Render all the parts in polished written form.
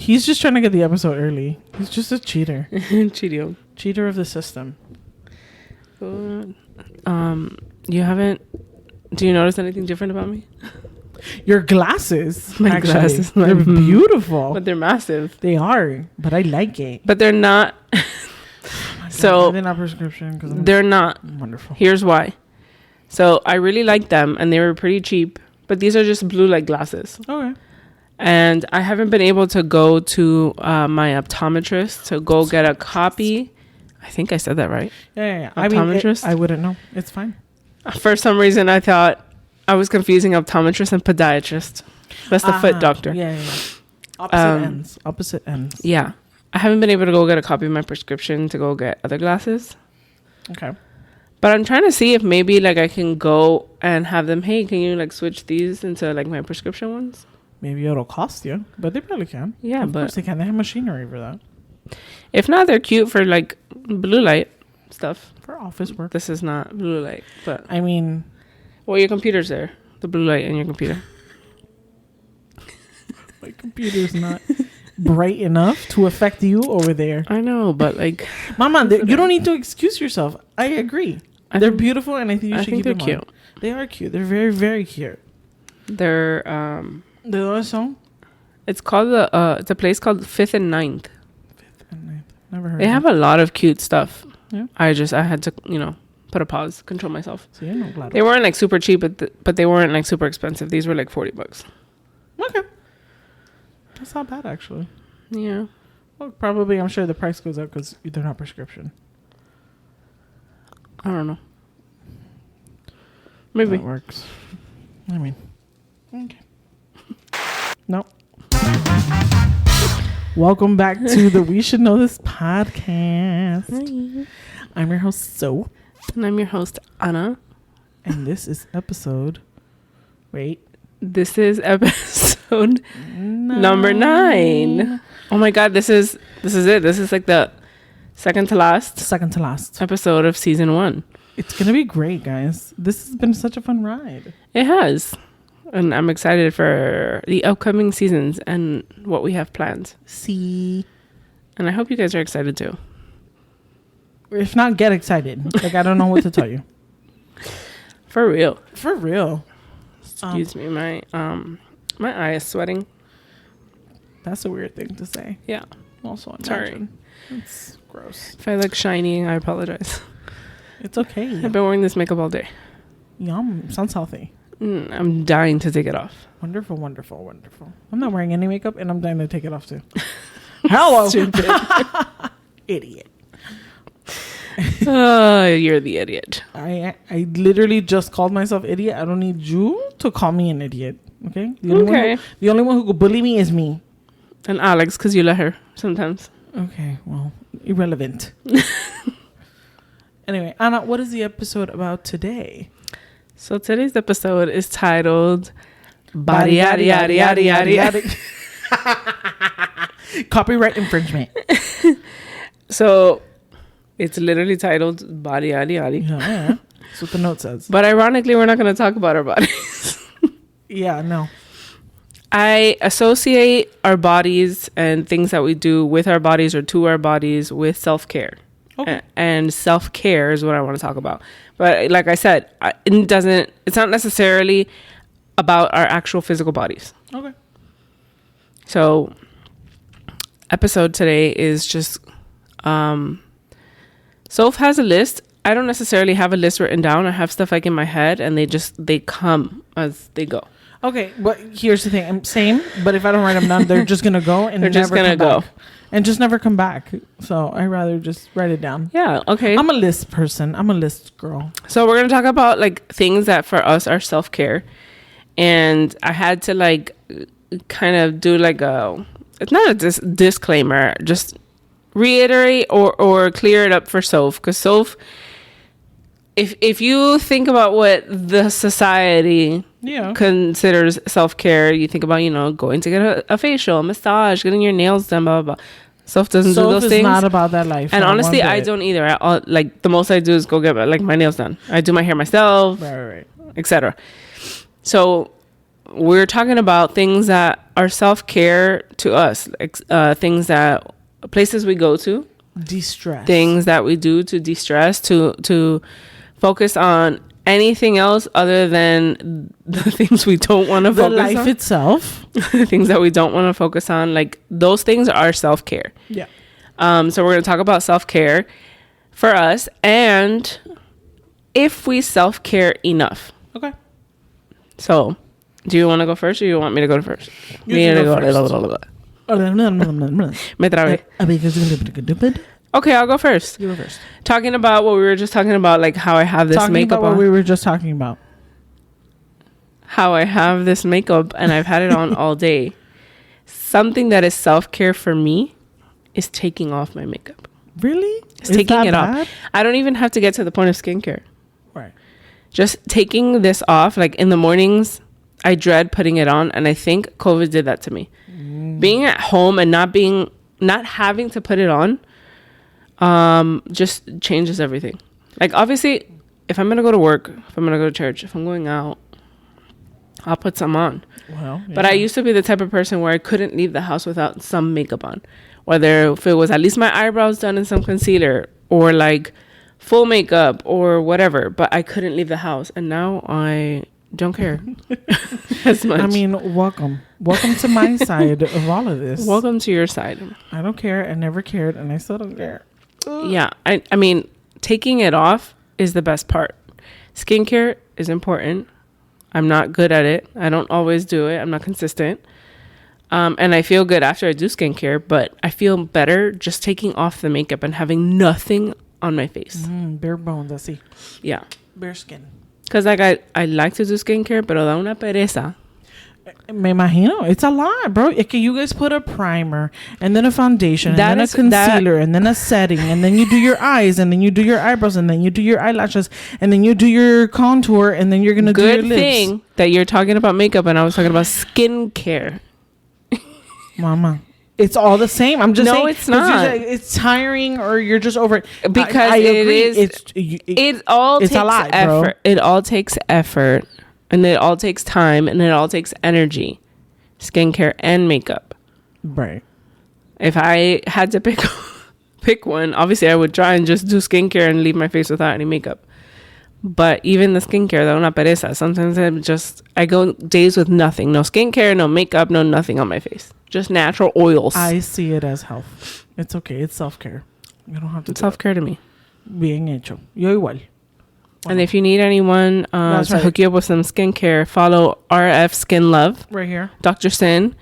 He's just trying to get the episode early. He's just a cheater. Cheater of the system. You haven't... Do you notice anything different about me? Your glasses. My glasses. They're beautiful. But they're massive. They are. But I like it. But they're not... So... They're not prescription. They're not. Wonderful. Here's why. So I really like them and they were pretty cheap. But these are just blue light glasses. Okay. And I haven't been able to go to my optometrist to go get a copy. I think I said that right. Yeah. Optometrist? I wouldn't know. It's fine. For some reason, I thought I was confusing optometrist and podiatrist. That's the foot doctor. Yeah. Opposite ends. Yeah. I haven't been able to go get a copy of my prescription to go get other glasses. Okay. But I'm trying to see if maybe like I can go and have them, hey, can you like switch these into like my prescription ones? Maybe it'll cost you, but they probably can. Yeah, of course they can. They have machinery for that. If not, they're cute for like blue light stuff. For office work. This is not blue light, but... I mean... Well, your computer's there. The blue light in your computer. My computer's not bright enough to affect you over there. I know, but like... Mama, you don't need to excuse yourself. I agree. They're beautiful and I think you should keep them on. Cute. They are cute. They're very, very cute. They're... ¿De dónde son? It's called it's a place called 5th and 9th. 5th and 9th. Never heard. They have a lot of cute stuff. Yeah. I had to, put a pause, control myself. So you're not glad. They weren't like super cheap, but they weren't like super expensive. These were like $40. Okay. That's not bad actually. Yeah. Well, probably I'm sure the price goes up because they're not prescription. I don't know. Maybe. That works. I mean, okay. No. Welcome back to the We Should Know This podcast. Hi. I'm your host, So. And I'm your host, Anna. And this is episode... Wait. This is episode number 9. Oh my God, this is it. This is like the second to last episode of season 1. It's going to be great, guys. This has been such a fun ride. It has. And I'm excited for the upcoming seasons and what we have planned. See. And I hope you guys are excited too. If not, get excited. Like, I don't know what to tell you. For real. For real. Excuse me, my eye is sweating. That's a weird thing to say. Yeah. Also, sorry. It's gross. If I look shiny, I apologize. It's okay. I've been wearing this makeup all day. Yum. Sounds healthy. I'm dying to take it off. Wonderful, wonderful, wonderful. I'm not wearing any makeup and I'm dying to take it off too. Hello. Stupid. Idiot. You're the idiot. I literally just called myself idiot. I don't need you to call me an idiot. Okay? The only one who could bully me is me. And Alex, because you let her sometimes. Okay, well, irrelevant. Anyway, Anna, what is the episode about today? So today's episode is titled BoDyoDdY. Copyright infringement. So it's literally titled BoDyoDdY. Yeah, that's what the note says. But ironically, we're not going to talk about our bodies. Yeah, no. I associate our bodies and things that we do with our bodies or to our bodies with self-care. Okay. And self-care is what I want to talk about. But like I said, it's not necessarily about our actual physical bodies. Okay. So episode today is just, Soph has a list. I don't necessarily have a list written down. I have stuff like in my head and they come as they go. Okay. But here's the thing. I'm same, but if I don't write them down, they're just going to go and they're just going to go. And just never come back. So I rather just write it down. Yeah, okay. I'm a list person. I'm a list girl. So we're going to talk about like things that for us are self-care. And I had to like kind of do like it's not a disclaimer, just reiterate or clear it up for Soph. Because Soph, if you think about what the society considers self-care, you think about, going to get a facial, a massage, getting your nails done, blah, blah, blah. Soph doesn't do those things. Soph is not about that life. And honestly, I don't either. Like, the most I do is go get, like, my nails done. I do my hair myself, right. etc. So, we're talking about things that are self-care to us, like things that places we go to, de-stress, things that we do to de-stress, to focus on anything else other than the things we don't want to focus on. The life itself. Things that we don't want to focus on. Like, those things are self-care. Yeah. So we're going to talk about self-care for us and if we self-care enough. Okay. So, do you want to go first or you want me to go first? You can go first. Me trabé. Okay, I'll go first. You go first. Talking about what we were just talking about, like how I have this makeup on. What we were just talking about. How I have this makeup and I've had it on all day. Something that is self-care for me is taking off my makeup. Really? It's taking it off. I don't even have to get to the point of skincare. Right. Just taking this off, like in the mornings, I dread putting it on, and I think COVID did that to me. Being at home and not having to put it on, just changes everything. Like, obviously, if I'm gonna go to work, if I'm gonna go to church, if I'm going out, I'll put some on. Well, yeah. But I used to be the type of person where I couldn't leave the house without some makeup on, whether if it was at least my eyebrows done and some concealer, or like full makeup or whatever. But I couldn't leave the house, and now I don't care as much. I mean, welcome to my side of all of this. Welcome to your side. I don't care. I never cared, and I still don't care. Yeah, I mean, taking it off is the best part. Skincare is important. I'm not good at it. I don't always do it. I'm not consistent. And I feel good after I do skincare, but I feel better just taking off the makeup and having nothing on my face. Bare bones, I see. Yeah. Bare skin. Because like I like to do skincare, pero da una pereza. Me imagino. It's a lot, bro. You guys put a primer and then a foundation and then a concealer and then a setting and then you do your eyes and then you do your eyebrows and then you do your eyelashes and then you do your contour and then you're going to do your lips. Good thing that you're talking about makeup and I was talking about skincare. Mama. It's all the same. I'm just saying. No, it's not. It's tiring or you're just over it. Because I agree. It all takes a lot, effort. Bro. It all takes effort. And it all takes time and it all takes energy. Skincare and makeup. Right. If I had to pick one, obviously I would try and just do skincare and leave my face without any makeup. But even the skincare, da una pereza. Sometimes I go days with nothing. No skincare, no makeup, no nothing on my face. Just natural oils. I see it as health. It's okay. It's self-care. You don't have to. It's self-care to me. Bien hecho. Yo igual. And if you need anyone to hook you up with some skincare, follow RF Skin Love. Right here. Dr. Sin,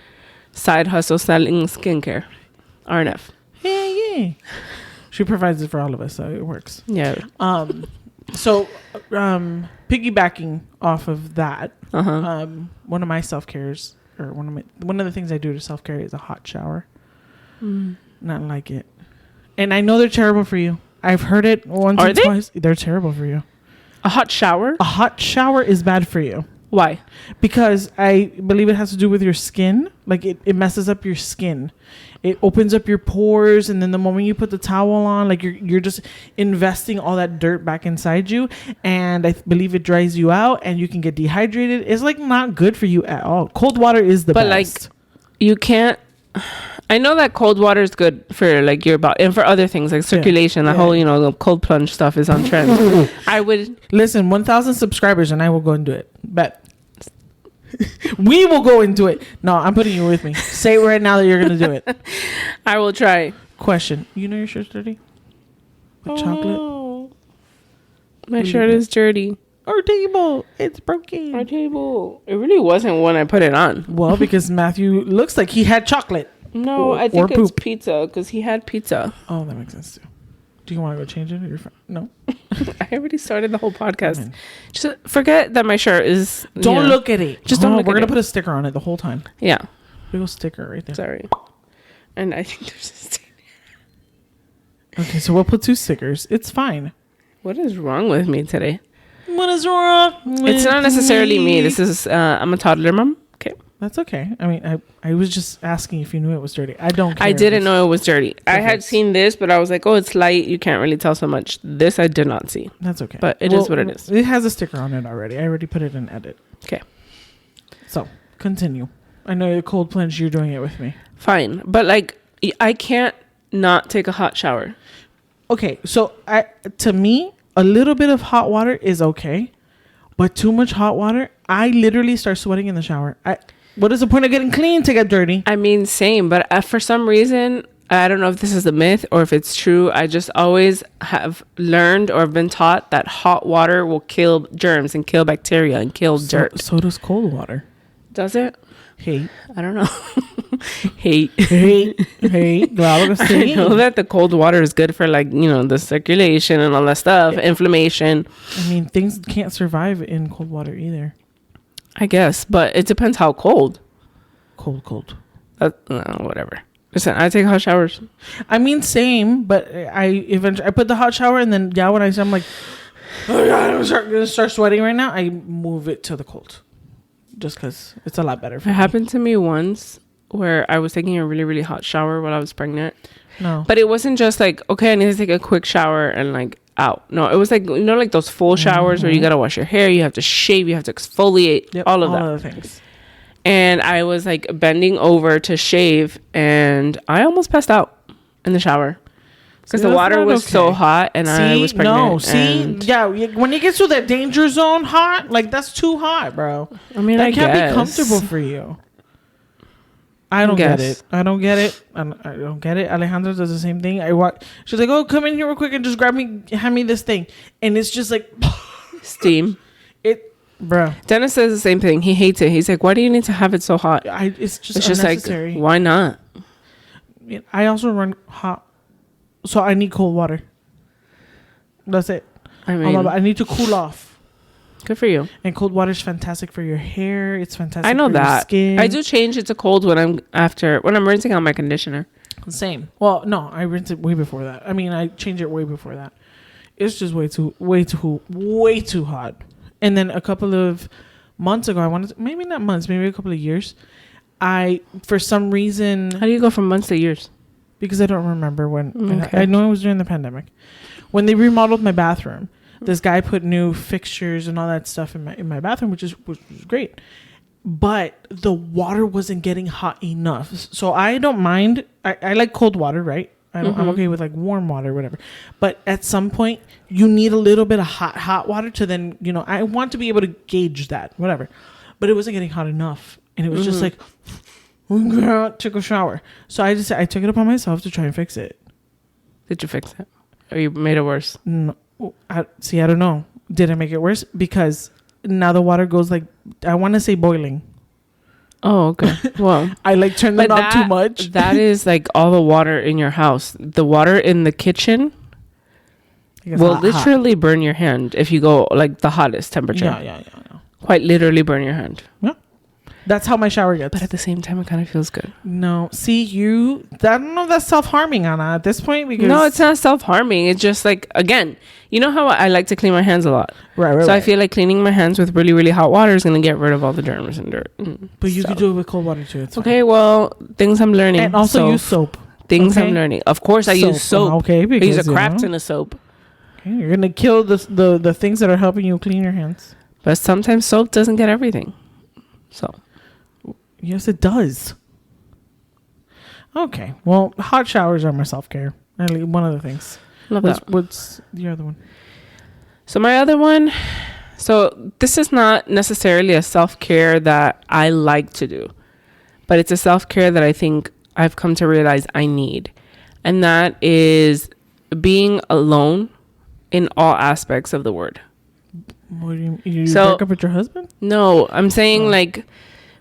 Side Hustle Selling Skincare. RNF. Yeah. She provides it for all of us, so it works. Yeah. So, piggybacking off of that, one of my self-cares, or one of the things I do to self-care is a hot shower. Not like it. And I know they're terrible for you. I've heard it once or twice. They're terrible for you. A hot shower? A hot shower is bad for you. Why? Because I believe it has to do with your skin. Like it messes up your skin. It opens up your pores, and then the moment you put the towel on, like you're just investing all that dirt back inside you, and I believe it dries you out, and you can get dehydrated. It's like not good for you at all. Cold water is the best. But like, you can't. I know that cold water is good for like your body and for other things like circulation. The whole, the cold plunge stuff is on trend. I would listen. 1,000 subscribers, and I will go and do it. Bet. We will go into it. No, I'm putting you with me. Say right now that you're gonna do it. I will try. Question: you know your shirt's dirty? With chocolate. My shirt is dirty. Our table, it's broken. Our table. It really wasn't when I put it on. Well, because Matthew looks like he had chocolate. No, I think it's pizza because he had pizza. Oh, that makes sense too. Do you want to go change it? Or no. I already started the whole podcast. Just forget that my shirt is. Don't look at it. Just don't. We're gonna put a sticker on it the whole time. Yeah. Little sticker right there. Sorry. And I think there's a sticker. Okay, so we'll put 2 stickers. It's fine. What is wrong with me today? What is wrong with It's not necessarily me. This is I'm a toddler mom. Okay. That's okay. I mean, I was just asking if you knew it was dirty. I don't care. I didn't know it was dirty. I had seen this, but I was like, oh, it's light. You can't really tell so much. This I did not see. That's okay. But it is what it is. It has a sticker on it already. I already put it in edit. Okay. So, Continue. I know the cold plunge. You're doing it with me. Fine. But like, I can't not take a hot shower. Okay. So to me, a little bit of hot water is okay. But too much hot water, I literally start sweating in the shower. What is the point of getting clean to get dirty? I mean, same. But for some reason, I don't know if this is a myth or if it's true. I just always have learned or been taught that hot water will kill germs and kill bacteria and kill dirt. So does cold water. Does it? Hate. I don't know. Hate. Claro que sí. I know that the cold water is good for, like, you know, the circulation and all that stuff, inflammation. I mean, things can't survive in cold water either. I guess, but it depends how cold. Cold. Whatever. Listen, I take hot showers. I mean, same, but I put the hot shower and then when I'm like, oh God, I'm gonna start sweating right now, I move it to the cold. Just because it's a lot better for me. It happened to me once where I was taking a really, really hot shower while I was pregnant. No. But it wasn't just like, okay, I need to take a quick shower and like out. No, it was like, you know, like those full showers where you got to wash your hair, you have to shave, you have to exfoliate, all of that. All of the things. And I was like bending over to shave and I almost passed out in the shower. Because the water was so hot and I was pregnant. When it gets to that danger zone hot, like that's too hot, bro. I mean, that can't be comfortable for you. I don't get it. Alejandra does the same thing. She's like, oh, come in here real quick and just hand me this thing. And it's just like steam. Bro. Dennis says the same thing. He hates it. He's like, why do you need to have it so hot? It's just like, why not? I also run hot. So I need cold water. That's it. I mean, I need to cool off. Good for you. And cold water is fantastic for your hair. It's fantastic. I know for that. Your skin. I do change it to cold when I'm rinsing out my conditioner. Same. Well, no, I rinse it way before that. I mean, I change it way before that. It's just way too hot. And then a couple of months ago, maybe not months, maybe a couple of years, for some reason. How do you go from months to years? Because I don't remember when. Okay. I know it was during the pandemic. When they remodeled my bathroom, this guy put new fixtures and all that stuff in my bathroom, which was great. But the water wasn't getting hot enough. So I don't mind. I like cold water, right? I'm okay with like warm water, whatever. But at some point, you need a little bit of hot water to then, you know, I want to be able to gauge that, whatever. But it wasn't getting hot enough. And it was just like, took a shower. So I took it upon myself to try and fix it. Did you fix it? Or you made it worse? No. I don't know. Did I make it worse? Because now the water goes like, I want to say boiling. Oh, okay. Well, I like turn the knob too much. That is like all the water in your house. The water in the kitchen will literally burn your hand if you go like the hottest temperature. Yeah. Quite literally burn your hand. Yeah. That's how my shower gets. But at the same time, it kind of feels good. No. See, I don't know if that's self-harming, Anna, at this point. Because no, it's not self-harming. It's just like, again, you know how I like to clean my hands a lot. Right. So I feel like cleaning my hands with really, really hot water is going to get rid of all the germs and dirt. But you could do it with cold water too. It's okay, well, things I'm learning. And also use soap. Things I'm learning. Of course, I use soap. Okay, because I use a crap ton of soap. Okay, you're going to kill the things that are helping you clean your hands. But sometimes soap doesn't get everything. So... Yes, it does. Okay. Well, hot showers are my self-care. One of the things. Love that. What's the other one? So my other one, so this is not necessarily a self-care that I like to do, but it's a self-care that I think I've come to realize I need. And that is being alone in all aspects of the word. What do you break up with your husband? No, I'm saying like...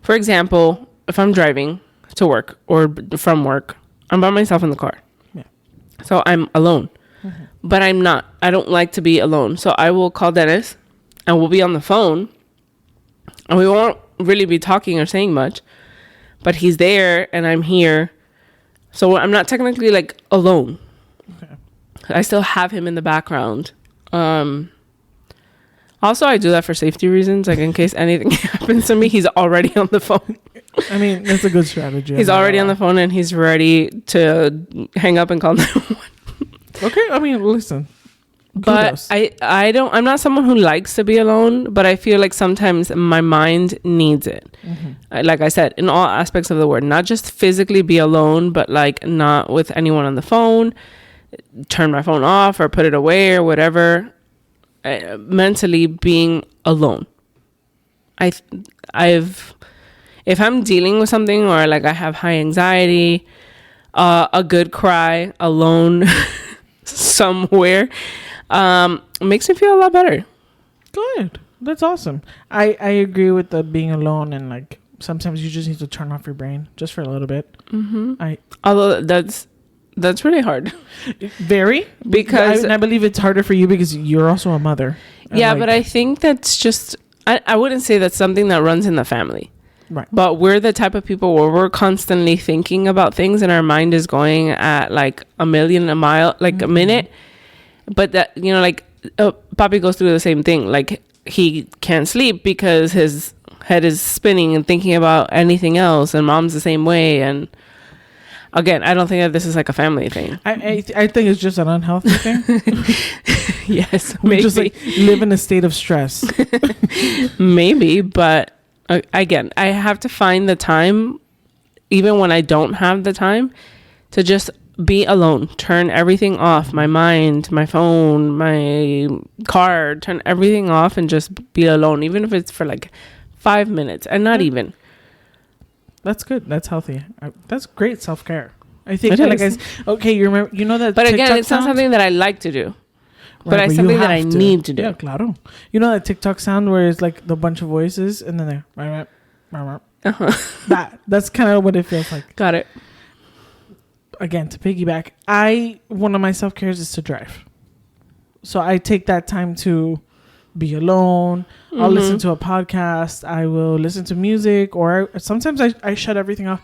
For example, if I'm driving to work or from work, I'm by myself in the car. Yeah. So I'm alone. Mm-hmm. But I'm not. I don't like to be alone. So I will call Dennis and we'll be on the phone. And we won't really be talking or saying much. But he's there and I'm here. So I'm not technically like alone. Okay. I still have him in the background. Also, I do that for safety reasons. Like, in case anything happens to me, he's already on the phone. I mean, that's a good strategy. He's already on the phone and he's ready to hang up and call 911. Okay, I mean, listen. But I'm not someone who likes to be alone, but I feel like sometimes my mind needs it. Like I said, in all aspects of the word, not just physically be alone, but like not with anyone on the phone, turn my phone off or put it away or whatever. Mentally being alone. If I'm dealing with something or like I have high anxiety, a good cry alone somewhere makes me feel a lot better. Good. That's awesome. I agree with the being alone, and like sometimes you just need to turn off your brain just for a little bit. Although that's really hard. Very. Because I believe it's harder for you because you're also a mother. Yeah, but I think that's just, I wouldn't say that's something that runs in the family. Right. But we're the type of people where we're constantly thinking about things and our mind is going at like a million a mile, like a minute. But that, you know, like Papi goes through the same thing. Like he can't sleep because his head is spinning and thinking about anything else. And mom's the same way. And again, I don't think that this is like a family thing. I think it's just an unhealthy thing. Yes. We maybe. just like live in a state of stress. Maybe, but again, I have to find the time, even when I don't have the time, to just be alone. Turn everything off. My mind, my phone, my car. Turn everything off and just be alone, even if it's for like 5 minutes and not even. That's good. That's healthy. That's great self-care. I think. Okay, you remember? You know that. But TikTok again, it's not something that I like to do. Right, but it's something that I need to do. Yeah, claro. You know that TikTok sound where it's like the bunch of voices and then they're that's kind of what it feels like. Got it. Again, to piggyback, one of my self-cares is to drive. So I take that time to be alone. I'll listen to a podcast. I will listen to music, or sometimes I shut everything off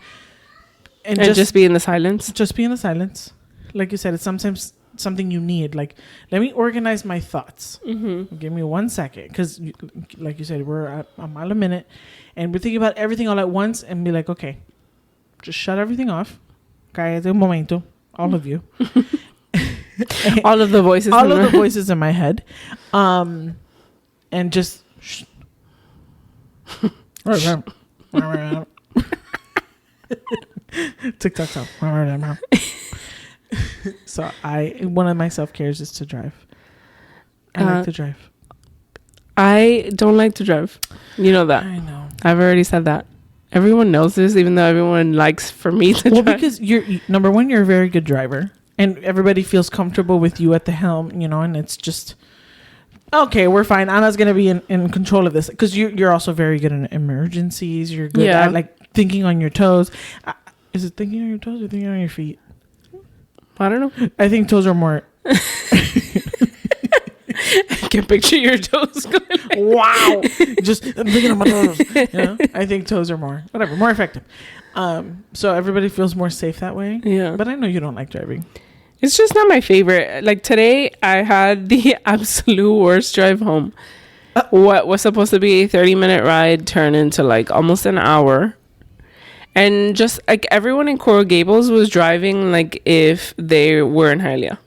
and just be in the silence. Just be in the silence. Like you said, it's sometimes something you need. Like, let me organize my thoughts. Give me 1 second, because like you said, we're at a mile a minute and we're thinking about everything all at once, and be like, okay, just shut everything off. Cállate un momento, all of you. all of the voices in my head, and just TikTok sound. So one of my self-cares is to drive. I like to drive. I don't like to drive. You know that. I know. I've already said that. Everyone knows this, even though everyone likes for me to drive. Well, because number one, you're a very good driver, and everybody feels comfortable with you at the helm, you know, and it's just, okay, we're fine. Anna's going to be in control of this, because you're also very good in emergencies. You're good at like thinking on your toes. Is it thinking on your toes or thinking on your feet? I don't know. I think toes are more. I can picture your toes going like wow. Just I'm thinking of my toes. You know? I think toes are more effective. So everybody feels more safe that way. Yeah. But I know you don't like driving. It's just not my favorite. Like today, I had the absolute worst drive home. What was supposed to be a 30-minute ride turned into like almost an hour. And just like everyone in Coral Gables was driving like if they were in Hialeah.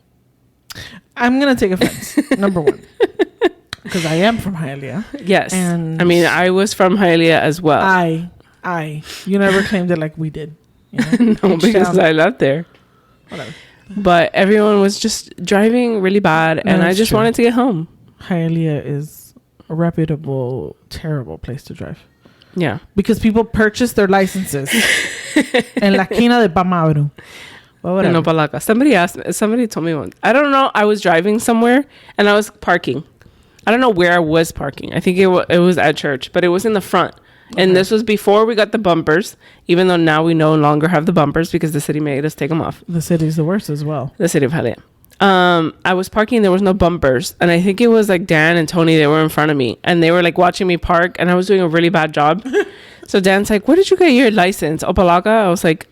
I'm going to take offense. Number one. Because I am from Hialeah. Yes. And I mean, I was from Hialeah as well. You never claimed it like we did. You know? No, because I lived there. Whatever. But everyone was just driving really bad, and I just wanted to get home. Hialeah is a reputable, terrible place to drive. Yeah. Because people purchase their licenses in La Quina de Pamabro. Well, no, Palaca. Somebody told me once. I don't know. I was driving somewhere and I was parking. I don't know where I was parking. I think it was at church, but it was in the front. Okay. And this was before we got the bumpers, even though now we no longer have the bumpers because the city made us take them off. The city's the worst as well. The city of Hialeah. I was parking. There was no bumpers. And I think it was like Dan and Tony. They were in front of me and they were like watching me park, and I was doing a really bad job. So Dan's like, where did you get your license? Opalaca? I was like,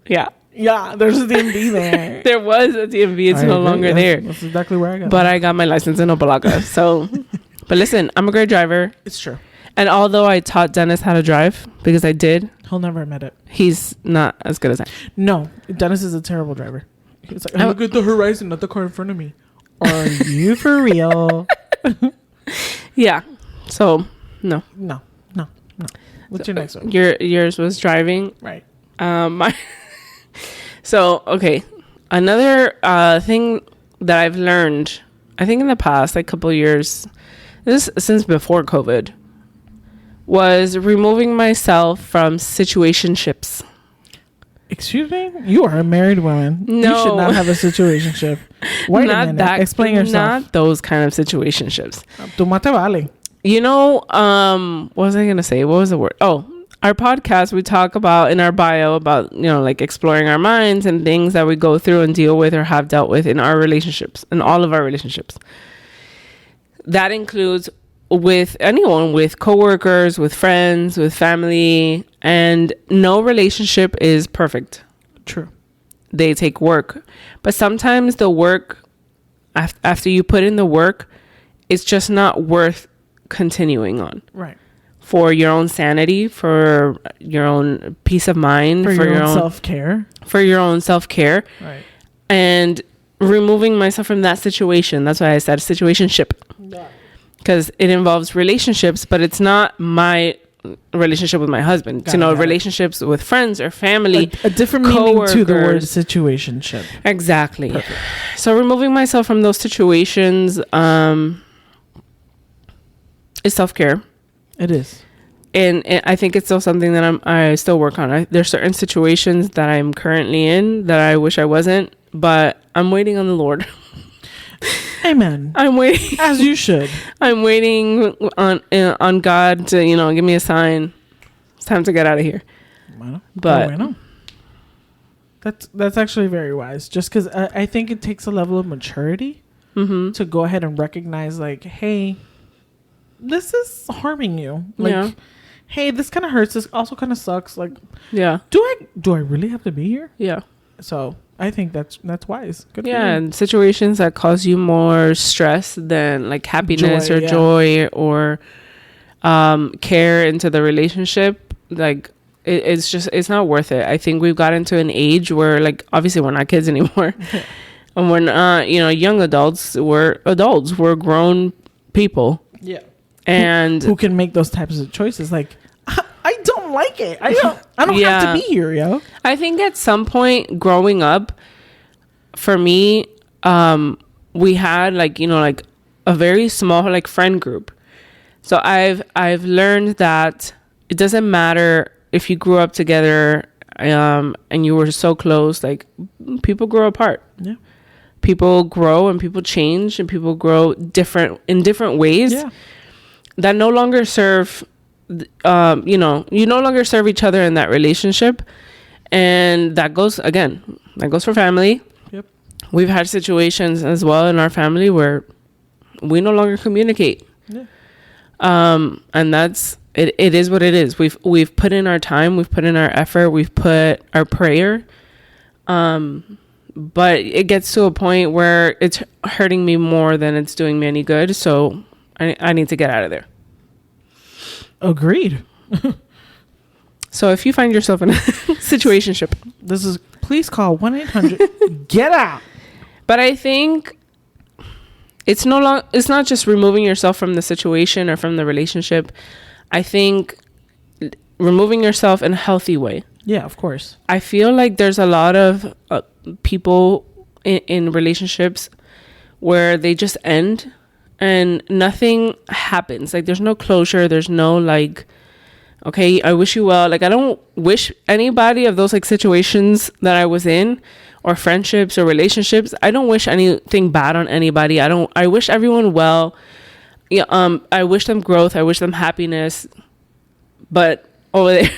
yeah. Yeah, there's a DMV there. There was a DMV. It's no longer there. That's exactly where I got it. But I got my license in Opalaca. So, but listen, I'm a great driver. It's true. And although I taught Dennis how to drive, because I did. He'll never admit it. He's not as good as I. No, Dennis is a terrible driver. He's like, I look at the horizon, not the car in front of me. Are you for real? Yeah. So no. No. What's your next one? Yours was driving. Right. My So, okay. Another thing that I've learned, I think in the past, like couple years, this since before COVID, was removing myself from situationships. Excuse me? You are a married woman. No. You should not have a situationship. Wait a minute. Explain yourself. Not those kind of situationships. Tu mate vale. You know, what was I going to say? What was the word? Oh, our podcast, we talk about in our bio about, you know, like exploring our minds and things that we go through and deal with or have dealt with in our relationships, in all of our relationships. That includes with anyone, with coworkers, with friends, with family, and no relationship is perfect. True. They take work. But sometimes the work, after you put in the work, it's just not worth continuing on. Right. For your own sanity, for your own peace of mind, for your own self-care. For your own self-care. Right. And removing myself from that situation. That's why I said situationship. Yeah. Because it involves relationships, but it's not my relationship with my husband. Relationships with friends or family. A different meaning to the word situationship. Exactly. Perfect. So removing myself from those situations is self-care. It is. And I think it's still something that I still work on. There's certain situations that I'm currently in that I wish I wasn't, but I'm waiting on the Lord. Amen. I'm waiting. As you should. I'm waiting on God to, give me a sign. It's time to get out of here. But that's actually very wise. Just because I think it takes a level of maturity to go ahead and recognize, like, hey, this is harming you. Like, hey, this kind of hurts. This also kind of sucks. Like, yeah. Do I really have to be here? Yeah. So I think that's wise. Good for you. And situations that cause you more stress than like happiness joy or care into the relationship, like it's not worth it. I think we've got into an age where, like, obviously we're not kids anymore. And we're not, young adults. We're adults. We're grown people. Yeah. And who can make those types of choices? Like, I don't like it. I don't have to be here, yo. I think at some point growing up, for me, we had like a very small like friend group. So I've learned that it doesn't matter if you grew up together and you were so close. Like, people grow apart. Yeah. People grow and people change and people grow in different ways. Yeah. That no longer serve, you no longer serve each other in that relationship. And that goes for family. Yep. We've had situations as well in our family where we no longer communicate. Yeah. And that's, it is what it is. We've put in our time, we've put in our effort, we've put our prayer. But it gets to a point where it's hurting me more than it's doing me any good. So I need to get out of there. Agreed. So if you find yourself in a situationship, please call 1-800 get out. But I think it's not just removing yourself from the situation or from the relationship. I think removing yourself in a healthy way. Yeah, of course. I feel like there's a lot of people in relationships where they just end and nothing happens. Like, there's no closure. There's no like, okay, I wish you well. Like, I don't wish anybody of those like situations that I was in, or friendships or relationships. I don't wish anything bad on anybody. I wish everyone well. Yeah. I wish them growth. I wish them happiness. But over there,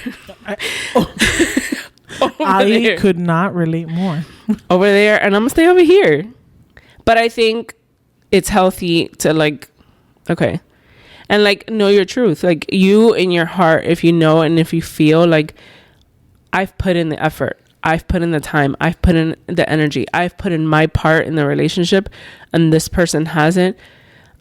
I could not relate more. Over there, and I'm gonna stay over here. But I think it's healthy to like, okay, and like know your truth. Like, you in your heart, if you know and if you feel like, I've put in the effort, I've put in the time, I've put in the energy, I've put in my part in the relationship, and this person hasn't.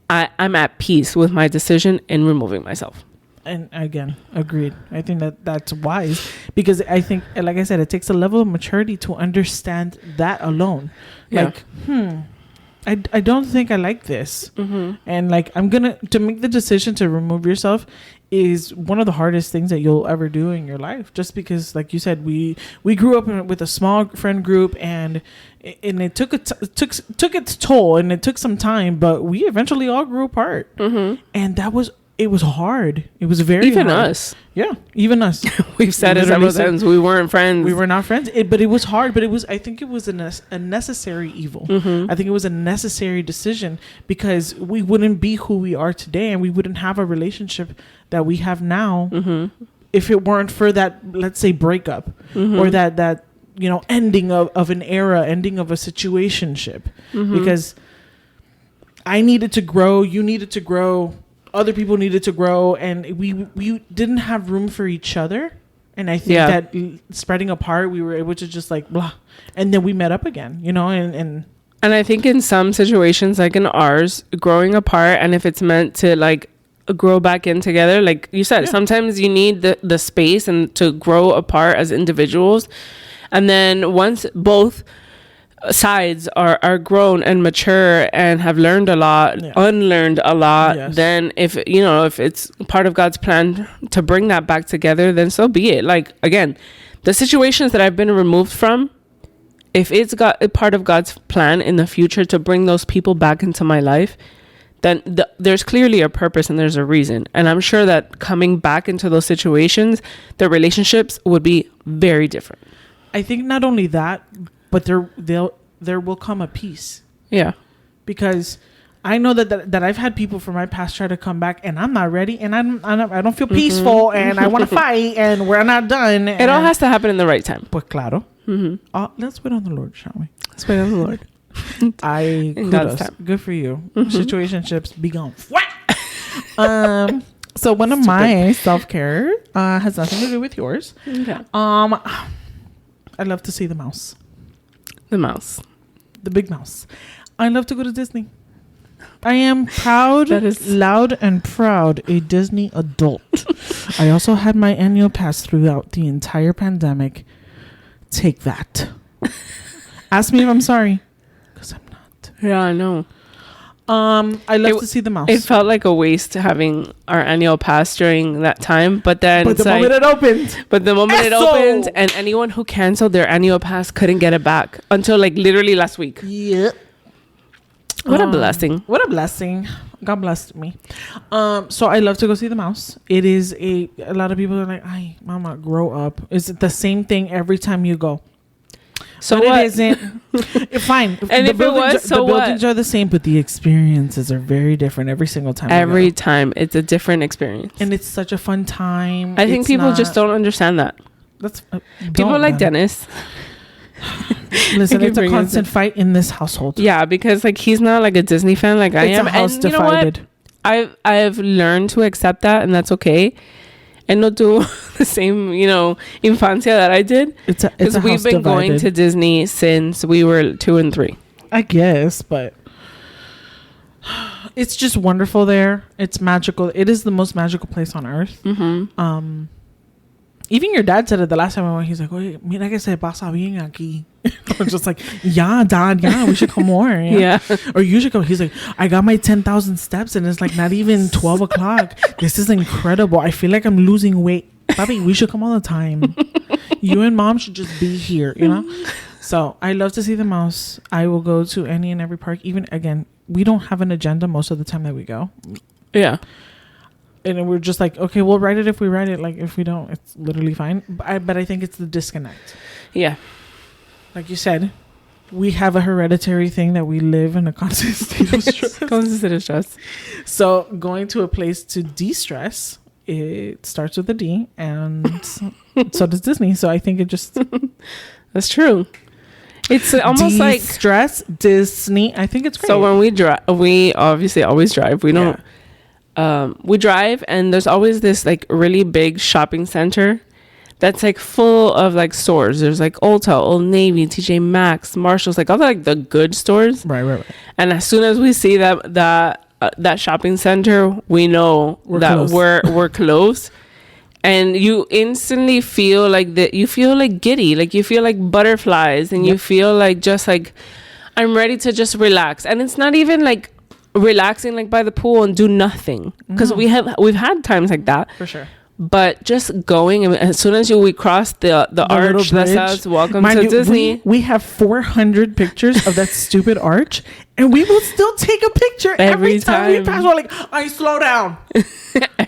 I'm at peace with my decision in removing myself. And again, agreed. I think that's wise, because I think, like I said, it takes a level of maturity to understand that alone. Yeah. Like, I don't think I like this. And like, to make the decision to remove yourself is one of the hardest things that you'll ever do in your life, just because, like you said, we grew up with a small friend group, and it took took its toll, and it took some time, but we eventually all grew apart. And it was hard. It was very even hard. Us. Yeah, even us. We've said it several times. We weren't friends. We were not friends. But it was hard. But I think it was a necessary evil. I think it was a necessary decision, because we wouldn't be who we are today, and we wouldn't have a relationship that we have now if it weren't for that, let's say, breakup or that ending of an era, ending of a situationship. Because I needed to grow. You needed to grow. Other people needed to grow, and we didn't have room for each other. And I think that spreading apart, we were able to just like blah, and then we met up again, and I think in some situations, like in ours, growing apart, and if it's meant to like grow back in together, like you said, sometimes you need the space and to grow apart as individuals, and then once both sides are grown and mature and have learned a lot, unlearned a lot, then if it's part of God's plan to bring that back together, then so be it. Like, again, the situations that I've been removed from, if it's got a part of God's plan in the future to bring those people back into my life, then there's clearly a purpose and there's a reason. And I'm sure that coming back into those situations, the relationships would be very different. I think not only that, but there will come a peace. Yeah. Because I know that I've had people from my past try to come back, and I'm not ready, and I don't feel peaceful, and I want to fight, and we're not done. It all has to happen in the right time. Pues claro. Let's wait on the Lord, shall we? Let's wait on the Lord. Good for you. Situationships be gone. So one of my self-care has nothing to do with yours. Okay. I love to see the mouse. The big mouse. I love to go to Disney. I am proud, loud and proud, a Disney adult. I also had my annual pass throughout the entire pandemic. Take that. Ask me if I'm sorry, because I'm not. Yeah, I know. I love to see the mouse. It felt like a waste having our annual pass during that time, but the moment it opened, and anyone who canceled their annual pass couldn't get it back until like literally last week. Yep. What a blessing. God blessed me. So I love to go see the mouse. It is a lot of people are like, "Ay, mama, grow up." Is it the same thing every time you go? So but it isn't. Fine. And if it was, so the buildings are the same, but the experiences are very different every single time. Every time, it's a different experience, and it's such a fun time. I think people just don't understand that. That's people like Dennis. Listen, it's a constant fight in this household. Yeah, because like he's not like a Disney fan like I am. It's a house divided. I've learned to accept that, and that's okay. And not do the same, infancia that I did. Because we've been going to Disney since we were 2 and 3. I guess, but it's just wonderful there. It's magical. It is the most magical place on earth. Even your dad said it the last time I went. He's like, "Oye, mira que se pasa bien aquí." I was just like, "Yeah, Dad, yeah, we should come more." Yeah. Or you should go. He's like, "I got my 10,000 steps, and it's like not even 12 o'clock. This is incredible. I feel like I'm losing weight. Papi, we should come all the time. You and Mom should just be here, So I love to see the mouse. I will go to any and every park. Even again, we don't have an agenda most of the time that we go. Yeah. And we're just like, okay, we'll write it if we write it. Like, if we don't, it's literally fine. But I think it's the disconnect. Yeah. Like you said, we have a hereditary thing that we live in a constant state of stress. So going to a place to de-stress, it starts with a D, and so does Disney. So I think it just... That's true. It's almost like... Stress, Disney. I think it's great. So when we drive, we obviously always drive. We don't... we drive, and there's always this like really big shopping center that's like full of like stores. There's like Ulta, Old Navy, TJ Maxx, Marshalls, like all the like the good stores. Right. And as soon as we see that shopping center, we know we're close. And you instantly feel like that. You feel like giddy, like you feel like butterflies, and you feel like just like I'm ready to just relax. And it's not even like relaxing like by the pool and do nothing, because we've had times like that For sure. but just going, and as soon as we cross the arch that says welcome Mind to you, Disney, we have 400 pictures of that stupid arch, and we will still take a picture every time we pass. We're like, I slow down.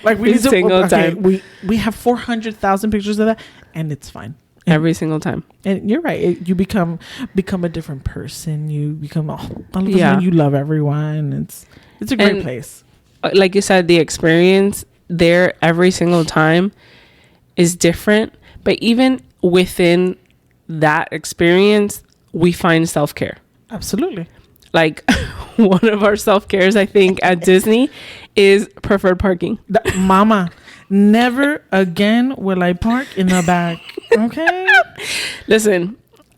Like we every single time. We have 400,000 pictures of that, and it's fine. every single time. And you're right. You become a different person. You become all of a sudden you love everyone. It's a great place. Like you said, the experience there every single time is different. But even within that experience, we find self-care. Absolutely. Like one of our self-cares, I think, at Disney is preferred parking. Mama, never again will I park in the back. Okay. Listen,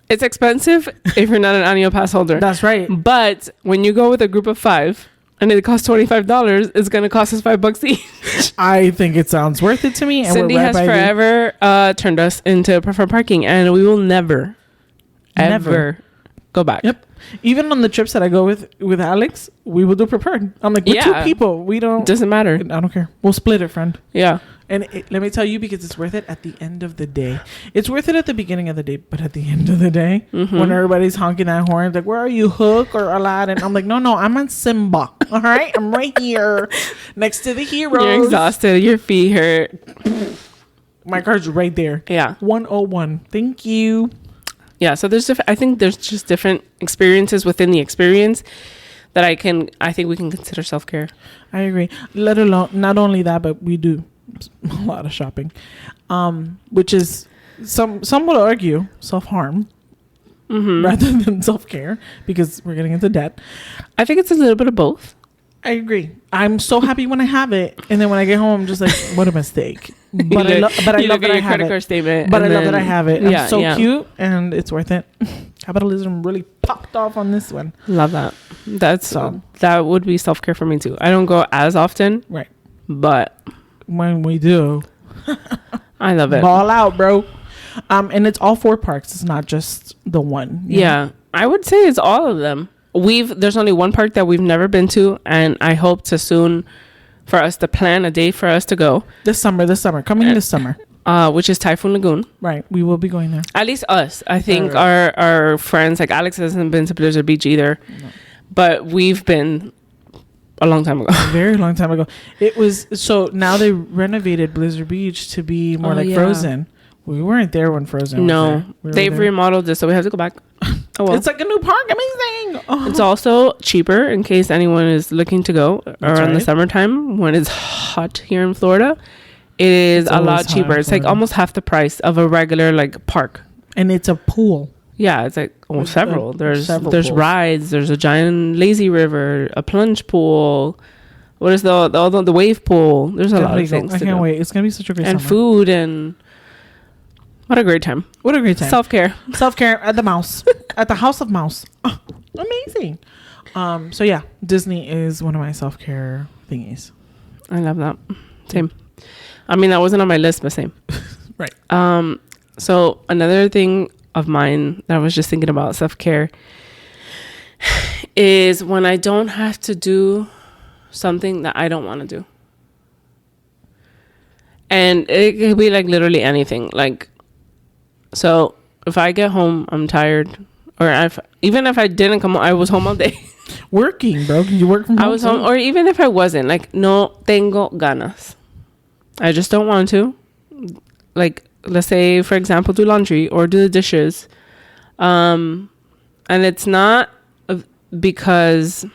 it's expensive if you're not an annual pass holder. That's right. But when you go with a group of 5 and it costs $25, it's going to cost us $5 each. I think it sounds worth it to me. And Cindy has forever turned us into preferred parking, and we will never go back. Yep. Even on the trips that I go with Alex, we will do preferred. I'm like, we're 2 people. We don't. Doesn't matter. I don't care. We'll split it, friend. Yeah. And let me tell you, because it's worth it at the end of the day. It's worth it at the beginning of the day, but at the end of the day, when everybody's honking that horn, like, where are you, Hook or Aladdin? I'm like, no, I'm on Simba. All right? I'm right here next to the heroes. You're exhausted. Your feet hurt. My car's right there. Yeah. 101. Thank you. Yeah. So I think there's just different experiences within the experience that I think we can consider self-care. I agree. Let alone, not only that, but we do a lot of shopping, which is some will argue self-harm rather than self-care, because we're getting into debt. I think it's a little bit of both. I agree. I'm so happy when I have it, and then when I get home, I'm just like, what a mistake. But I love that I have it. Statement, but I love that I have it. Yeah, I'm so cute, and it's worth it. Capitalism really popped off on this one. Love that. That would be self-care for me too. I don't go as often, right? But when we do, I love it. Ball out, bro. And it's all 4 parks. It's not just the one. Yeah, I would say it's all of them. There's only one park that we've never been to, and I hope to soon for us to plan a day for us to go this summer, this summer, which is Typhoon Lagoon. Right, we will be going there. At least us. I think our friends, like Alex, hasn't been to Blizzard Beach either, but we've been a long time ago. A very long time ago. It was so now they renovated Blizzard Beach to be more like Frozen. We weren't there when Frozen was there. They've remodeled it, so we have to go back. Oh, well. It's like a new park. Amazing. Oh. It's also cheaper in case anyone is looking to go around the summertime when it's hot here in Florida. It is a lot cheaper. It's like almost half the price of a regular like park. And it's a pool. Yeah, it's like several. There's pools. rides. There's a giant lazy river, a plunge pool. What is the wave pool? There's a lot of things. I can't wait. It's gonna be such a great and summer. Food and. What a great time. Self-care at the mouse. At the House of Mouse. Oh, amazing. So yeah, Disney is one of my self-care thingies. I love that. Same. I mean, that wasn't on my list, but same. Right. So another thing of mine that I was just thinking about self-care is when I don't have to do something that I don't want to do. And it could be like literally anything. Like, so if I get home, I'm tired, or even if I didn't come home, I was home all day. Working, bro. Can you work from home? I was home, or even if I wasn't, like, no tengo ganas. I just don't want to. Like, let's say, for example, do laundry or do the dishes. And it's not because,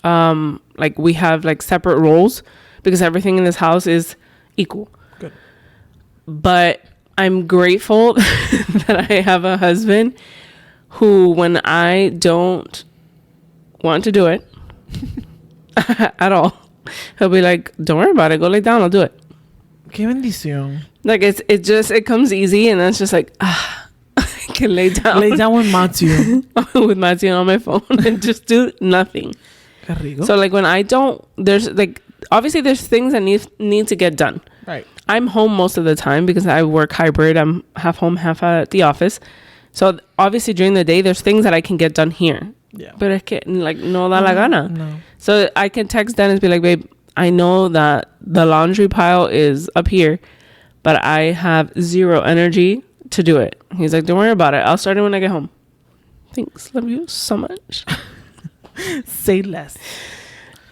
like, we have, like, separate roles, because everything in this house is equal. Good. But I'm grateful that I have a husband who, when I don't want to do it at all, he'll be like, don't worry about it. Go lay down. I'll do it. Qué bendición. Like, it comes easy, and then it's just like, I can lay down. Lay down with Matthew. With Matthew on my phone and just do nothing. So, like, when I don't, there's, like, obviously there's things that need to get done. Right. I'm home most of the time because I work hybrid. I'm half home, half at the office. So obviously during the day, there's things that I can get done here. Yeah. But I can't, like, no da la gana. No. So I can text Dennis, be like, babe, I know that the laundry pile is up here, but I have zero energy to do it. He's like, don't worry about it. I'll start it when I get home. Thanks. Love you so much. Say less.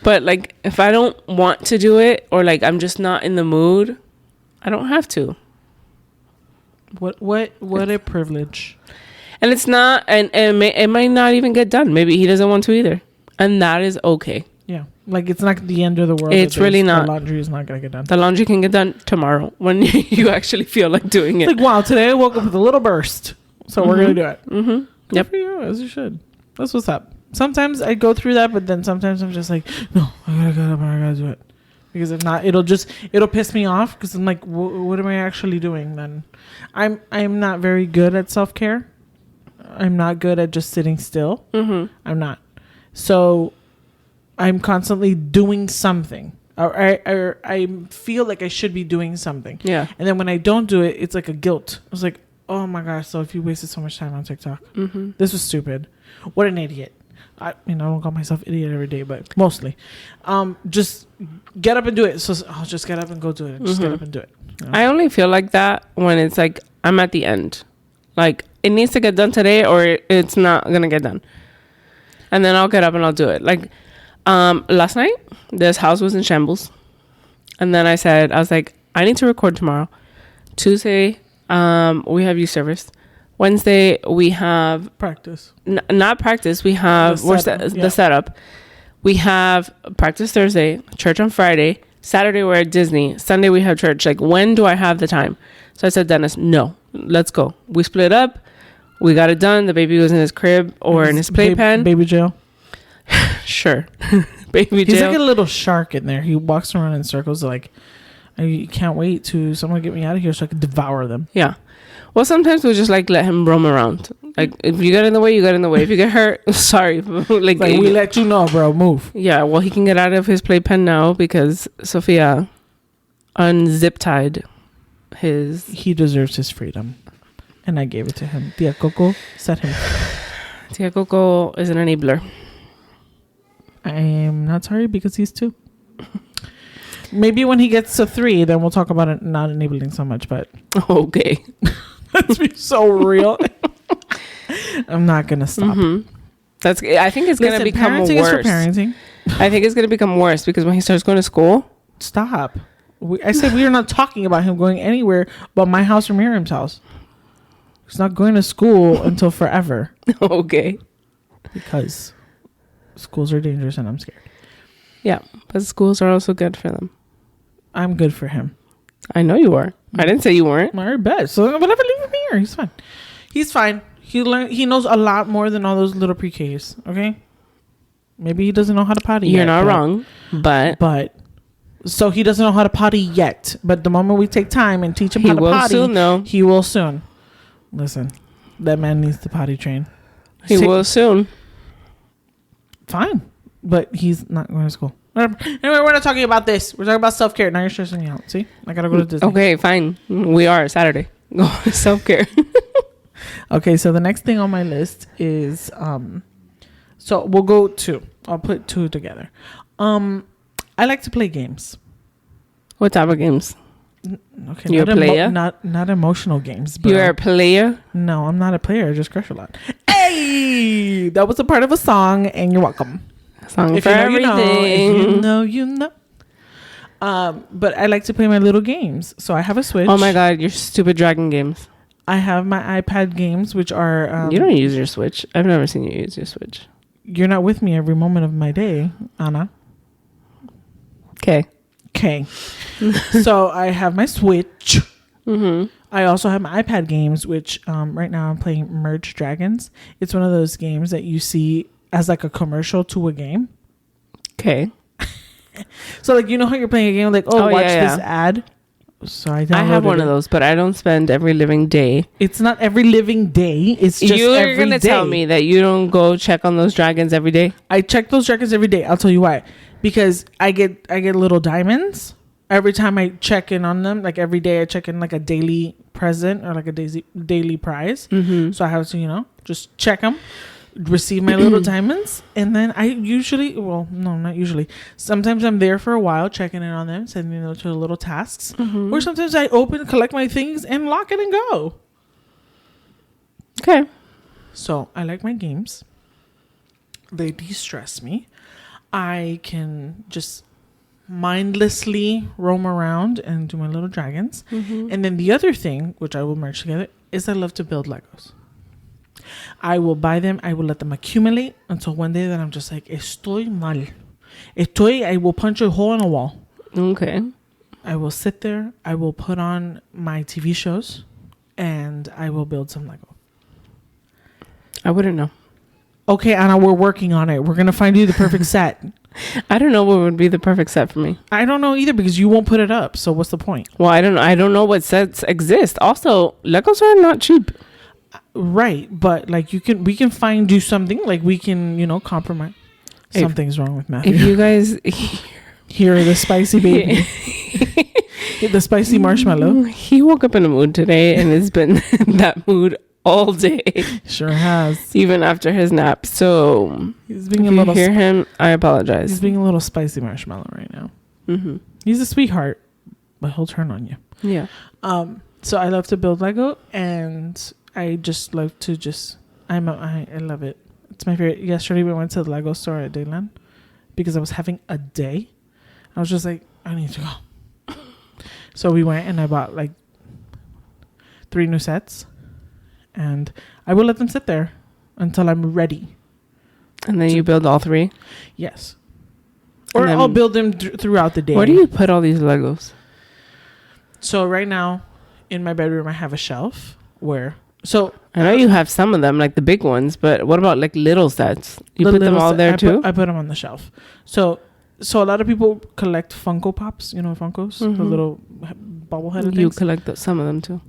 But, like, if I don't want to do it, or, like, I'm just not in the mood, I don't have to. What a privilege. And it's not, and it might not even get done. Maybe he doesn't want to either. And that is okay. Yeah. Like, it's not the end of the world. It's really not. The laundry is not going to get done. The laundry can get done tomorrow when you actually feel like doing it. It's like, wow, today I woke up with a little burst. So we're going to do it. Mm-hmm. Good for you, as you should. That's what's up. Sometimes I go through that, but then sometimes I'm just like, no, I got to get up and I got to do it. Because if not, it'll piss me off because I'm like, what am I actually doing then? I'm not very good at self-care. I'm not good at just sitting still. Mm-hmm. I'm not. So I'm constantly doing something. Or I feel like I should be doing something. Yeah. And then when I don't do it, it's like a guilt. It's like, oh my gosh, so if you wasted so much time on TikTok. Mm-hmm. This was stupid. What an idiot. I don't call myself idiot every day, but mostly. Just get up and do it. So I'll just get up and go do it. Just get up and do it. You know? I only feel like that when it's like I'm at the end. Like, it needs to get done today or it's not going to get done. And then I'll get up and I'll do it. Like, last night, this house was in shambles. And then I was like, I need to record tomorrow. Tuesday, we have youth service. Wednesday, we have... Practice. Not practice. We have the setup. We have practice Thursday, church on Friday. Saturday, we're at Disney. Sunday, we have church. Like, when do I have the time? So I said, Dennis, no, let's go. We split up. We got it done. The baby was in his crib or in his playpen. Baby jail. Sure. Baby jail. He's like a little shark in there. He walks around in circles like, I can't wait to someone get me out of here so I can devour them. Yeah. Well, sometimes we just like let him roam around. Like, if you get in the way, you get in the way. If you get hurt, sorry. like we let you know, bro. Move. Yeah. Well, he can get out of his playpen now because Sophia unzip-tied his... He deserves his freedom. And I gave it to him. Tia Coco set him free. Tia Coco is an enabler. I am not sorry because he's 2. Maybe when he gets to 3, then we'll talk about it not enabling so much, but... Okay. Let's be so real. I'm not going to stop. Mm-hmm. I think it's going to become worse. Parenting is for parenting. I think it's going to become worse because when he starts going to school... Stop. I said we are not talking about him going anywhere but my house or Miriam's house. He's not going to school until forever. Okay. Because schools are dangerous and I'm scared. Yeah, but schools are also good for them. I'm good for him. I know you are. I didn't say you weren't. I bet. So whatever, leave him here. He's fine. He's fine. He knows a lot more than all those little pre-Ks. Okay? Maybe he doesn't know how to potty You're yet. not wrong, but... So he doesn't know how to potty yet. But the moment we take time and teach him how to potty... He will soon, though. He will soon. Listen, that man needs to potty train. He will soon. Fine. But he's not going to school. Anyway, we're not talking about this. We're talking about self-care. Now you're stressing me out. See? I got to go to Disney. Okay, fine. We are Saturday. Go self-care. Okay, so the next thing on my list is... So we'll go 2. I'll put 2 together. I like to play games. What type of games? Okay, you're a player? Not emotional games. Bro. You're a player? No, I'm not a player. I just crush a lot. Hey! That was a part of a song, and you're welcome. Song if for you know, everything. You know, you know. But I like to play my little games. So I have a Switch. Oh my God, your stupid dragon games. I have my iPad games, which are... you don't use your Switch. I've never seen you use your Switch. You're not with me every moment of my day, Anna. Okay. So I have my Switch. Mm-hmm. I also have my iPad games, which right now I'm playing Merge Dragons. It's one of those games that you see as like a commercial to a game. Okay. So like, you know how you're playing a game like, watch this ad. So I have one of those, but I don't spend every living day. It's not every living day. It's just You're going to tell me that you don't go check on those dragons every day? I check those dragons every day. I'll tell you why. Because I get little diamonds every time I check in on them, like every day I check in like a daily present or like a daily prize. So I have to, just check them, receive my little diamonds, and then I usually, well, no, not usually. Sometimes I'm there for a while, checking in on them, sending them to little tasks, or sometimes I collect my things, and lock it and go. Okay. So I like my games. They de-stress me. I can just mindlessly roam around and do my little dragons. And then the other thing, which I will merge together, is I love to build Legos. I will buy them. I will let them accumulate until one day that I'm just like, estoy mal. I will punch a hole in a wall. Okay. I will sit there. I will put on my TV shows, and I will build some Lego. I wouldn't know. Okay, Anna, we're working on it. We're going to find you the perfect set. I don't know what would be the perfect set for me. I don't know either because you won't put it up. So what's the point? Well, I don't know what sets exist. Also, Legos are not cheap. Right, but like we can find you something, like we can, compromise. Something's wrong with Matthew. If you guys hear the spicy baby, the spicy marshmallow. He woke up in a mood today and has been in that mood all day. Sure has. Even after his nap. So he's being if you hear him, I apologize. He's being a little spicy marshmallow right now. He's a sweetheart, but he'll turn on you. Yeah. So I love to build Lego, and I just love to I love it. It's my favorite. Yesterday we went to the Lego store at Dayland because I was having a day. I was just like, I need to go. So we went and I bought like 3 new sets, and I will let them sit there until I'm ready. And then you build all 3? Yes. Or I'll build them throughout the day. Where do you put all these Legos? So right now in my bedroom I have a shelf where... So I know you have some of them, like the big ones, but what about like little sets? You put them all there too? I put them on the shelf. So a lot of people collect Funko Pops, Funkos, the little bobblehead things. You collect some of them too.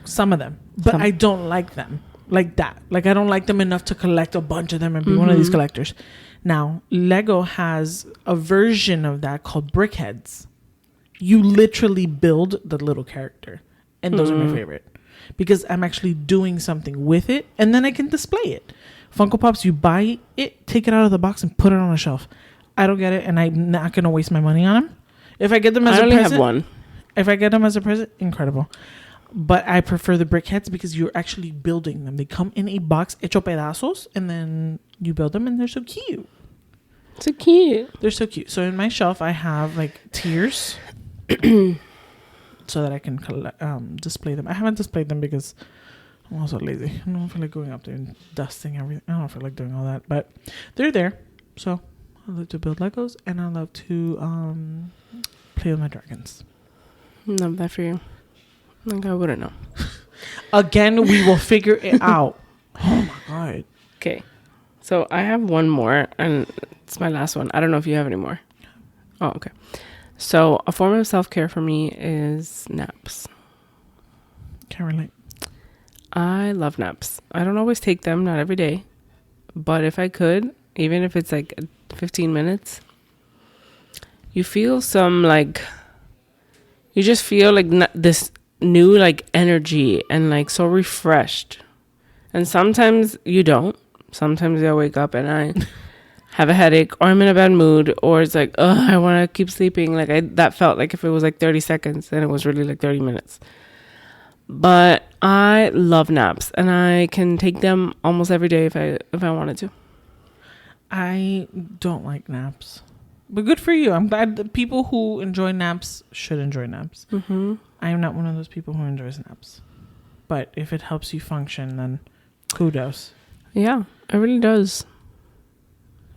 Some of them, but I don't like them like that. Like I don't like them enough to collect a bunch of them and be one of these collectors. Now, Lego has a version of that called Brickheads. You literally build the little character, and those are my favorite. Because I'm actually doing something with it, and then I can display it. Funko Pops, you buy it, take it out of the box, and put it on a shelf. I don't get it, and I'm not going to waste my money on them. If I get them as a present... I only have one. If I get them as a present, incredible. But I prefer the Brickheads because you're actually building them. They come in a box, hecho pedazos, and then you build them, and they're so cute. So cute. They're so cute. So in my shelf, I have, like, tiers... so that I can display them. I haven't displayed them because I'm also lazy. I don't feel like going up there and dusting everything. I don't feel like doing all that, but they're there. So I love to build Legos, and I love to play with my dragons. Love that for you. Like I wouldn't know. Again, we will figure it out. Oh my god. Okay, so I have one more, and it's my last one. I don't know if you have any more. Oh, okay. So a form of self-care for me is naps. Can't relate. I love naps. I don't always take them, not every day. But if I could, even if it's like 15 minutes, you feel you just feel like this new like energy and like so refreshed. And sometimes you don't. Sometimes I wake up and I... have a headache, or I'm in a bad mood, or it's like, I want to keep sleeping. Like that felt like if it was like 30 seconds, then it was really like 30 minutes. But I love naps, and I can take them almost every day if I wanted to. I don't like naps, but good for you. I'm glad that people who enjoy naps should enjoy naps. I am not one of those people who enjoys naps, but if it helps you function, then kudos. Yeah, it really does.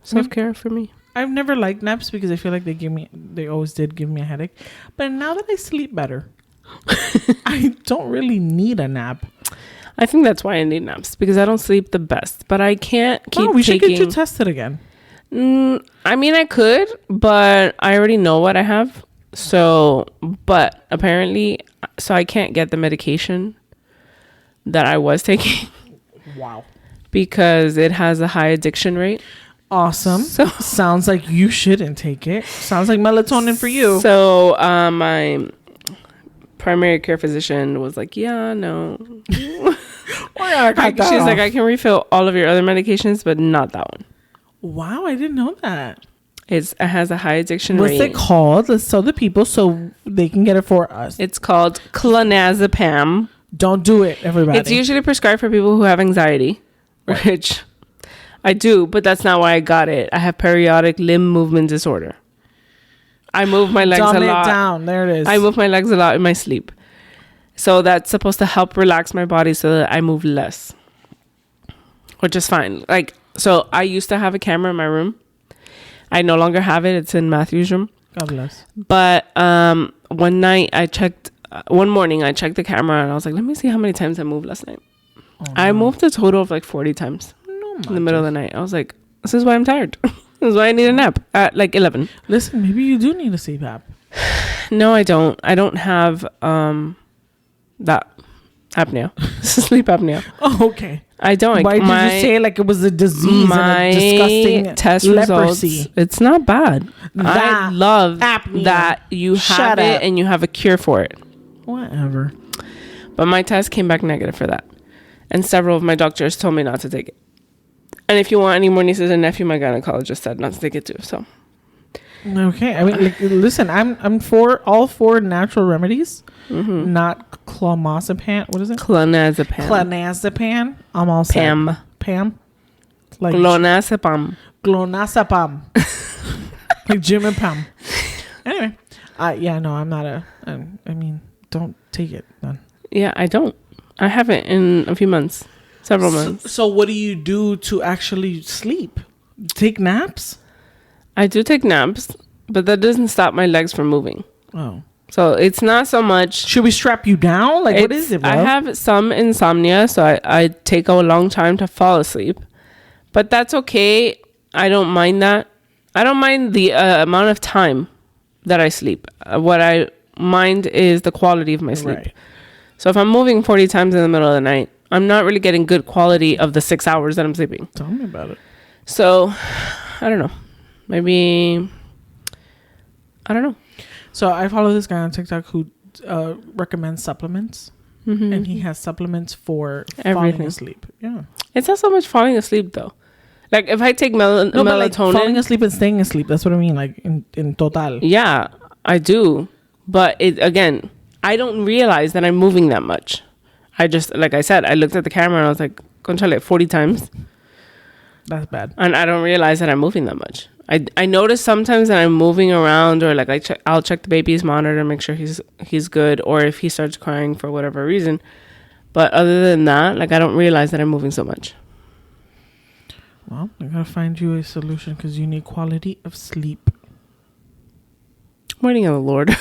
Self-care for me. I've never liked naps because I feel like they always did give me a headache. But now that I sleep better, I don't really need a nap. I think that's why I need naps, because I don't sleep the best. But I can't keep taking... we should get you tested again. I mean, I could, but I already know what I have. So, but apparently, so I can't get the medication that I was taking. Wow. Because it has a high addiction rate. Awesome. So sounds like you shouldn't take it. Sounds like melatonin for you. So my primary care physician was like, yeah, no. She's like, I can refill all of your other medications, but not that one. Wow, I didn't know that. It has a high addiction What's rate. it called? Let's tell the people so they can get it for us. It's called clonazepam. Don't do it, everybody. It's usually prescribed for people who have anxiety, which I do, but that's not why I got it. I have periodic limb movement disorder. I move my legs a lot. Dumb it down. There it is. I move my legs a lot in my sleep. So that's supposed to help relax my body so that I move less, which is fine. Like, so I used to have a camera in my room. I no longer have it. It's in Matthew's room. God bless. But one morning I checked the camera and I was like, let me see how many times I moved last night. Oh, no. I moved a total of like 40 times in the middle of the night. I was like, this is why I'm tired. This is why I need a nap at like 11. Listen, maybe you do need a CPAP. No, I don't. I don't have that apnea. Sleep apnea. Oh, okay. I don't. Why did you say like it was a disease and a disgusting test leprosy? Results, it's not bad. I love apnea. that you have it and you have a cure for it. Whatever. But my test came back negative for that. And several of my doctors told me not to take it. And if you want any more nieces and nephews, my gynecologist said not to take it too. So. Okay. I mean, like, listen, I'm for all four natural remedies. Mm-hmm. Not clomazepam. What is it? Clonazepam. I'm all set. Pam. Like Clonazepam. Like Jim and Pam. Anyway. Yeah, no, I'm not I mean, don't take it then. Yeah, I don't. I haven't in a few months. Several months. So what do you do to actually sleep? Take naps? I do take naps, but that doesn't stop my legs from moving. Oh. So it's not so much. Should we strap you down? Like, what is it, bro? I have some insomnia, so I take a long time to fall asleep. But that's okay. I don't mind that. I don't mind the amount of time that I sleep. What I mind is the quality of my sleep. Right. So if I'm moving 40 times in the middle of the night, I'm not really getting good quality of the 6 hours that I'm sleeping. Tell me about it. So, I don't know. Maybe, I don't know. So I follow this guy on TikTok who recommends supplements. Mm-hmm. And he has supplements for falling asleep. Yeah. It's not so much falling asleep, though. Like, if I take melatonin. Like falling asleep and staying asleep. That's what I mean, like, in total. Yeah, I do. But, again, I don't realize that I'm moving that much. I just, like I said, I looked at the camera and I was like, control it 40 times. That's bad. And I don't realize that I'm moving that much. I notice sometimes that I'm moving around, or like I'll check the baby's monitor, make sure he's good, or if he starts crying for whatever reason. But other than that, like, I don't realize that I'm moving so much. Well, I gotta find you a solution because you need quality of sleep. I'm waiting on the Lord.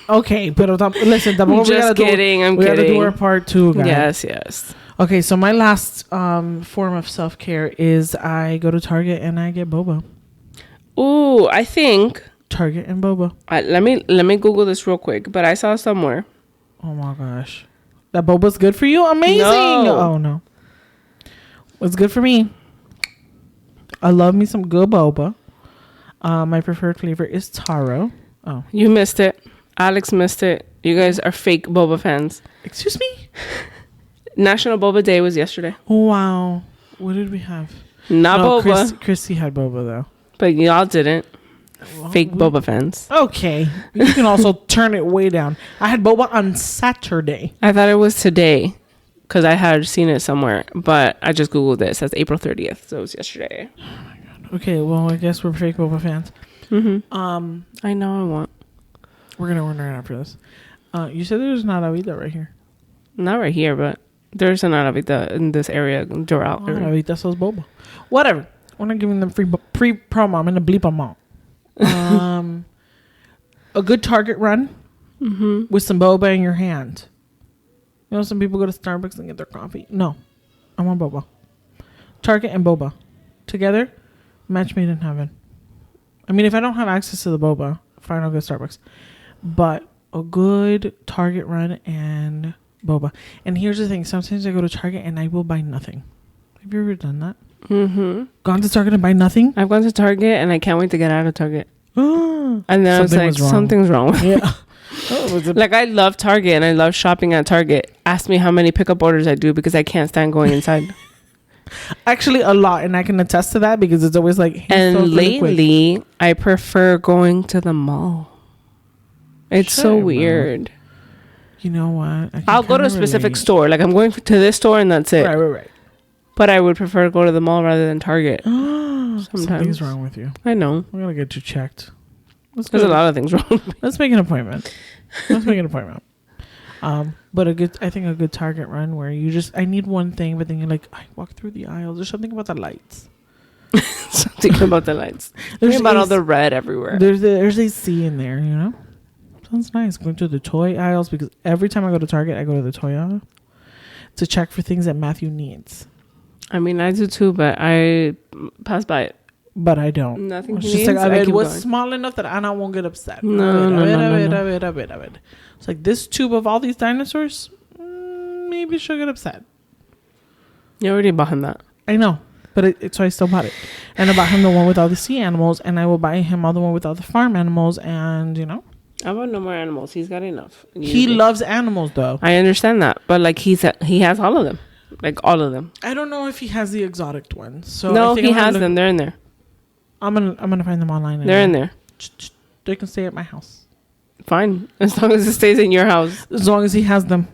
Okay, but listen, just kidding. I'm kidding. We gotta do our part too, guys. Yes. Okay, so my last form of self-care is I go to Target and I get boba. Ooh, I think Target and boba. Let me Google this real quick. But I saw somewhere. Oh my gosh, that boba's good for you? Amazing! No. Oh no, it's good for me. I love me some good boba. My preferred flavor is taro. Oh, you missed it. Alex missed it. You guys are fake boba fans. Excuse me? National Boba Day was yesterday. Wow. What did we have? Not boba. Chrissy had boba, though. But y'all didn't. Fake boba fans. Okay. You can also turn it way down. I had boba on Saturday. I thought it was today because I had seen it somewhere. But I just Googled it. It says April 30th. So it was yesterday. Oh, my God. Okay. Well, I guess we're fake boba fans. Mm-hmm. I know I want. We're going to order it after this. You said there's an Aravita right here. Not right here, but there's an Aravita in this area. Doral. Aravita sells boba. Whatever. We're not giving them free promo. I'm going to bleep them out. A good Target run with some boba in your hand. You know, some people go to Starbucks and get their coffee. No. I want boba. Target and boba. Together, match made in heaven. I mean, if I don't have access to the boba, fine, I'll go to Starbucks. But a good Target run and boba. And here's the thing. Sometimes I go to Target and I will buy nothing. Have you ever done that? Mm-hmm. Gone to Target and buy nothing? I've gone to Target and I can't wait to get out of Target. And then I was like, something's wrong. Yeah. Like, I love Target and I love shopping at Target. Ask me how many pickup orders I do because I can't stand going inside. Actually, a lot, and I can attest to that because it's always like. And lately, I prefer going to the mall. It's so weird. You know what? I'll go to a specific store. Like, I'm going to this store and that's it. Right. But I would prefer to go to the mall rather than Target. Sometimes. Something's wrong with you. I know. We gotta get you checked. There's a lot of things wrong with me. Let's make an appointment. But I think a good Target run where you just, I need one thing, but then you're like, I walk through the aisles. There's something about the lights. Something about the lights. Something about all the red everywhere. There's a C in there, you know? Sounds nice. Going to the toy aisles, because every time I go to Target, I go to the toy aisle to check for things that Matthew needs. I mean, I do too, but I pass by it. But I don't. Nothing. It's just like, it was small enough that Anna won't get upset. No. It's like, this tube of all these dinosaurs, maybe she'll get upset. You already bought him that. I know, but so I still bought it. And I bought him the one with all the sea animals, and I will buy him all the one with all the farm animals, and, you know. I want no more animals. He's got enough. He loves animals, though. I understand that, but like he has all of them, like all of them. I don't know if he has the exotic ones. So no, he has them. They're in there. I'm gonna find them online. They're in there. They can stay at my house. Fine, as long as it stays in your house. As long as he has them.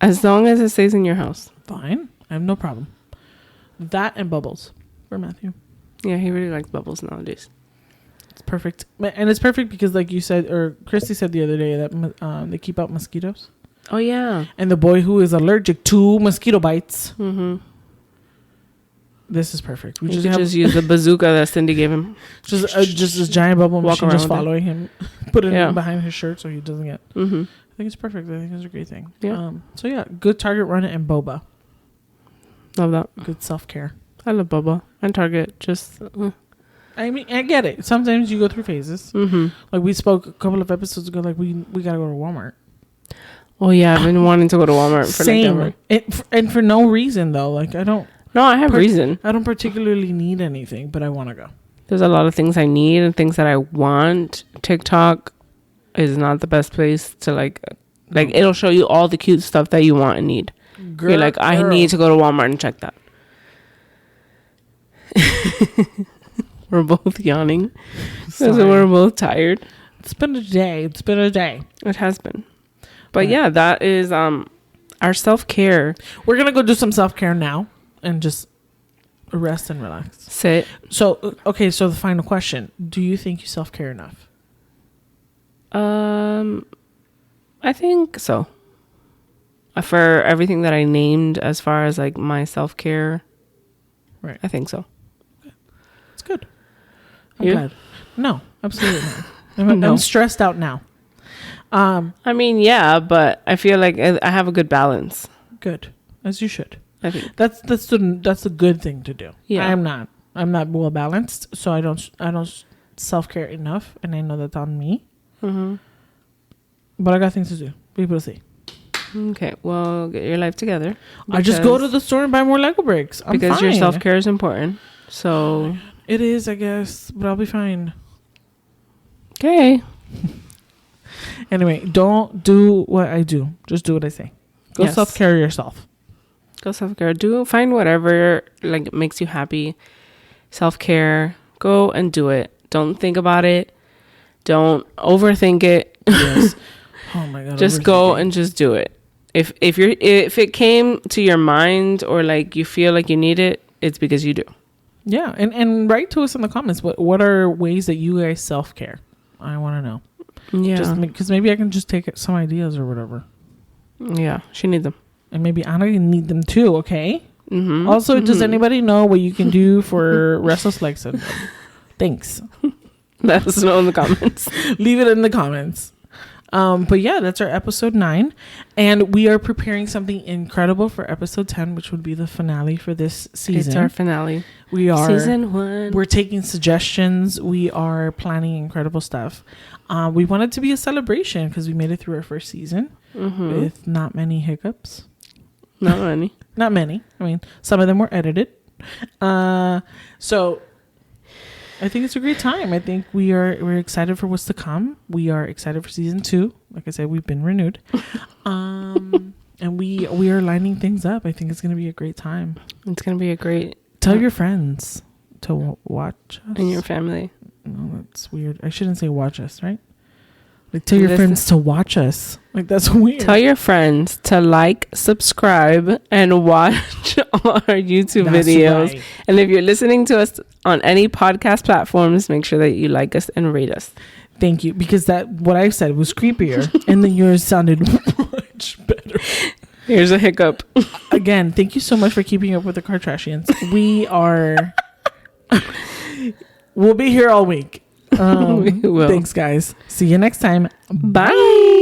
As long as it stays in your house. Fine, I have no problem. That and Bubbles for Matthew. Yeah, he really likes Bubbles nowadays. It's perfect, and it's perfect because, like you said, or Christy said the other day, that they keep out mosquitoes. Oh yeah. And the boy who is allergic to mosquito bites. Mm-hmm. This is perfect. We just use the bazooka that Cindy gave him. just this giant bubble machine just following him. Put it in behind his shirt so he doesn't get. Mm-hmm. I think it's perfect. I think it's a great thing. Yeah. So yeah, good Target run and boba. Love that. Good self-care. I love boba and Target. Just. I mean, I get it. Sometimes you go through phases. Mm-hmm. Like we spoke a couple of episodes ago. Like we gotta go to Walmart. Oh yeah, I've been wanting to go to Walmart for Same. And for no reason though. Like I don't. No, I have reason. I don't particularly need anything, but I want to go. There's a lot of things I need and things that I want. TikTok is not the best place to like it'll show you all the cute stuff that you want and need. You're like, I need to go to Walmart and check that. We're both yawning because we're both tired. It's been a day. It has been. But yeah, that is our self-care. We're going to go do some self-care now and just rest and relax. Sit. So, okay, so the final question. Do you think you self-care enough? I think so. For everything that I named as far as like my self-care. Right. I think so. It's good. I'm glad. No, absolutely not. I'm stressed out now. I mean, yeah, but I feel like I have a good balance. Good. As you should. I think that's a good thing to do. Yeah. I'm not well balanced, so I don't self-care enough, and I know that's on me. Mm-hmm. But I got things to do. People to see. Okay, well, get your life together. I just go to the store and buy more Lego bricks. Because your self-care is important. So it is, I guess, but I'll be fine. Okay. Anyway, don't do what I do. Just do what I say. Go self-care yourself. Go self-care. Find whatever like makes you happy. Self-care. Go and do it. Don't think about it. Don't overthink it. Yes. Oh my God. Just go and just do it. If it came to your mind or like you feel like you need it, it's because you do. Yeah, and write to us in the comments. What are ways that you guys self-care? I want to know. Yeah. Because maybe I can just take some ideas or whatever. Yeah, she needs them. And maybe Anna can need them too, okay? Mm-hmm. Also, does anybody know what you can do for restless leg syndrome? Thanks. Let us know in the comments. Leave it in the comments. But yeah, that's our episode 9. And we are preparing something incredible for episode 10, which would be the finale for this season. It's our finale. We are season 1. We're taking suggestions. We are planning incredible stuff. We want it to be a celebration because we made it through our first season with not many hiccups. Not many. Not many. I mean, some of them were edited. So I think it's a great time. I think we're excited for what's to come. We are excited for season 2. Like I said, we've been renewed. And we are lining things up. I think it's going to be a great time. It's going to be a great... Tell your friends to watch us. And your family. No, that's weird. I shouldn't say watch us, right? Like, tell your friends to watch us. Like, that's weird. Tell your friends to like, subscribe, and watch all our YouTube videos. Right. And if you're listening to us on any podcast platforms, make sure that you like us and rate us. Thank you. Because what I said was creepier, and then yours sounded much better. Here's a hiccup. Again, thank you so much for keeping up with the Kardashians. We are... We'll be here all week. We will. Thanks, guys. See you next time. Bye.